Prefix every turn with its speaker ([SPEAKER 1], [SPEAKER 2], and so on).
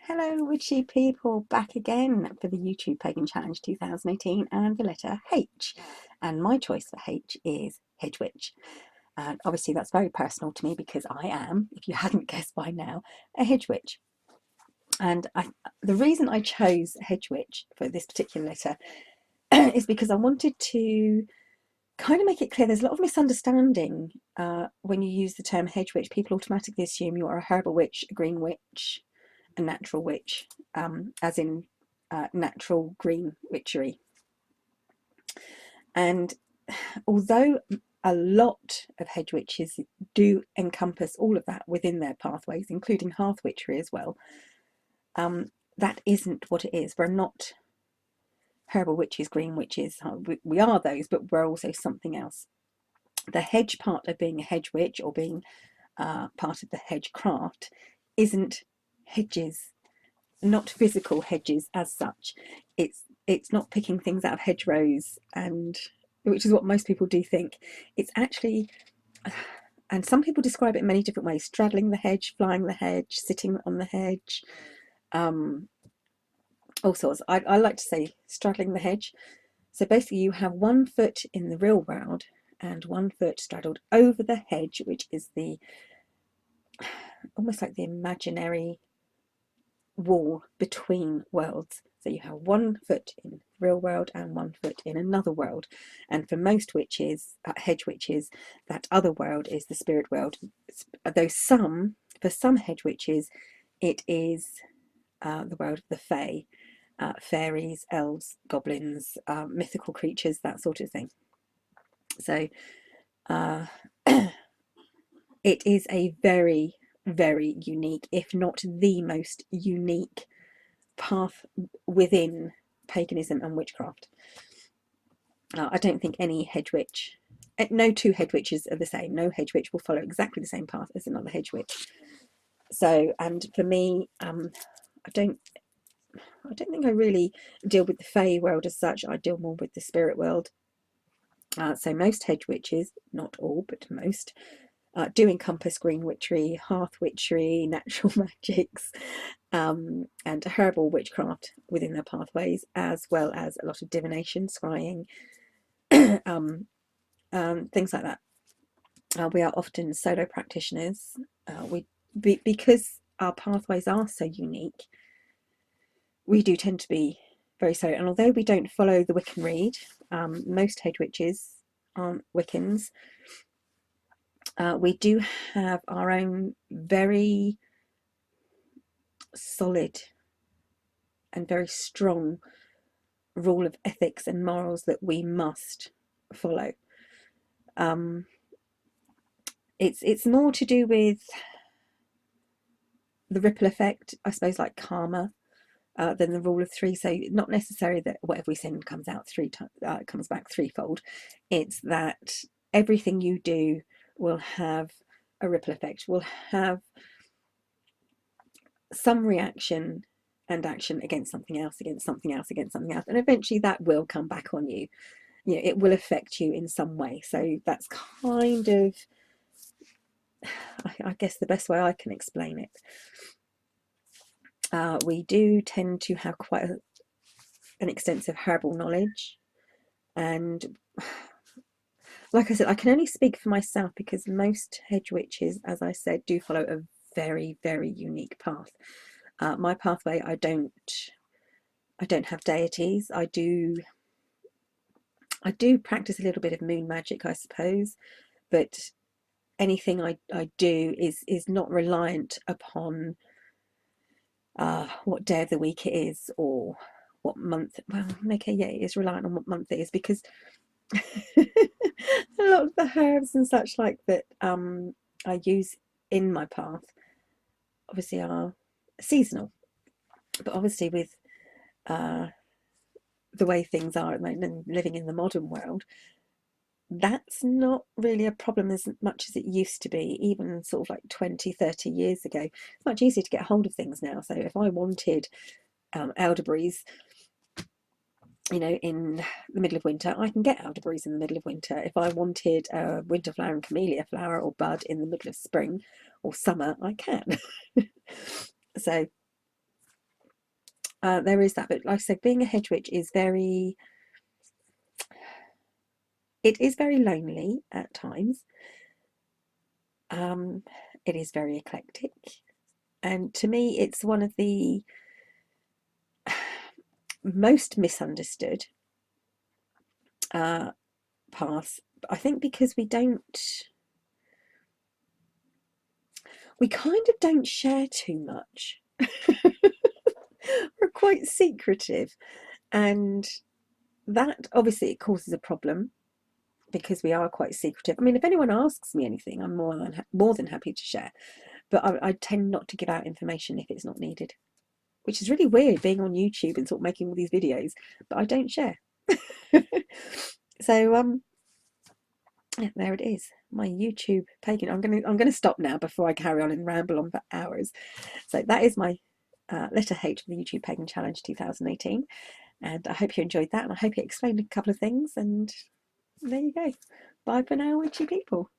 [SPEAKER 1] Hello, witchy people, back again for the YouTube Pagan Challenge 2018 and the letter H. And my choice for H is Hedge Witch. And obviously that's very personal to me because I am, if you hadn't guessed by now, a Hedge Witch. And the reason I chose Hedge Witch for this particular letter is because I wanted to kind of make it clear there's a lot of misunderstanding when you use the term Hedge Witch. People automatically assume you are a herbal witch, a green witch, a natural witch, as in natural green witchery. And although a lot of hedge witches do encompass all of that within their pathways, including hearth witchery as well, that isn't what it is. We're not herbal witches, green witches. We are those, but we're also something else. The hedge part of being a hedge witch or being part of the hedge craft isn't hedges, not physical hedges as such. It's not picking things out of hedgerows, and which is what most people do think. It's actually, and some people describe it in many different ways: straddling the hedge, flying the hedge, sitting on the hedge, all sorts. I like to say straddling the hedge. So basically you have 1 foot in the real world and 1 foot straddled over the hedge, which is the almost like the imaginary wall between worlds. So you have 1 foot in the real world and 1 foot in another world. And for most witches, hedge witches, that other world is the spirit world. Though for some hedge witches, it is the world of the fae, fairies, elves, goblins, mythical creatures, that sort of thing. So it is a very, very unique, if not the most unique path within paganism and witchcraft. I don't think any hedge witch, no two hedge witches are the same. No hedge witch will follow exactly the same path as another hedge witch. So, and for me, I don't think I really deal with the fae world as such. I deal more with the spirit world. So most hedge witches, not all, but most, do encompass green witchery, hearth witchery, natural magics, and herbal witchcraft within their pathways, as well as a lot of divination, scrying, things like that. We are often solo practitioners. Because our pathways are so unique, we do tend to be very solo. And although we don't follow the Wiccan reed, most hedge witches aren't Wiccans. We do have our own very solid and very strong rule of ethics and morals that we must follow. It's more to do with the ripple effect, I suppose, like karma, than the rule of three. So not necessarily that whatever we send comes out comes back threefold. It's that everything you do will have a ripple effect, will have some reaction and action against something else, against something else, against something else, and eventually that will come back on you. You know, it will affect you in some way. So that's kind of, I guess, the best way I can explain it. We do tend to have quite an extensive herbal knowledge, and like I said, I can only speak for myself because most hedge witches, as I said, do follow a very, very unique path. My pathway, I don't have deities. I do practice a little bit of moon magic, I suppose, but anything I do is not reliant upon what day of the week it is or what month. Well, okay, yeah, it is reliant on what month it is, because a lot of the herbs and such like that I use in my path obviously are seasonal, but obviously with the way things are at the moment, living in the modern world, that's not really a problem as much as it used to be, even sort of like 20-30 years ago. It's much easier to get hold of things now. So if I wanted elderberries, you know, in the middle of winter, I can get elderberries in the middle of winter. If I wanted a winter flower and camellia flower or bud in the middle of spring or summer, I can. So There is that, but like I said, being a hedge witch is very, it is very lonely at times. It is very eclectic, and to me it's one of the most misunderstood paths. I think because we kind of don't share too much. We're quite secretive, and that obviously it causes a problem because we are quite secretive. I mean, if anyone asks me anything, I'm more than happy to share, but I tend not to give out information if it's not needed, which is really weird being on YouTube and sort of making all these videos, but I don't share. So yeah, there it is, my YouTube pagan. I'm gonna stop now before I carry on and ramble on for hours. So that is my letter H for the YouTube Pagan Challenge 2018, and I hope you enjoyed that, and I hope it explained a couple of things, and there you go. Bye for now, witchy people.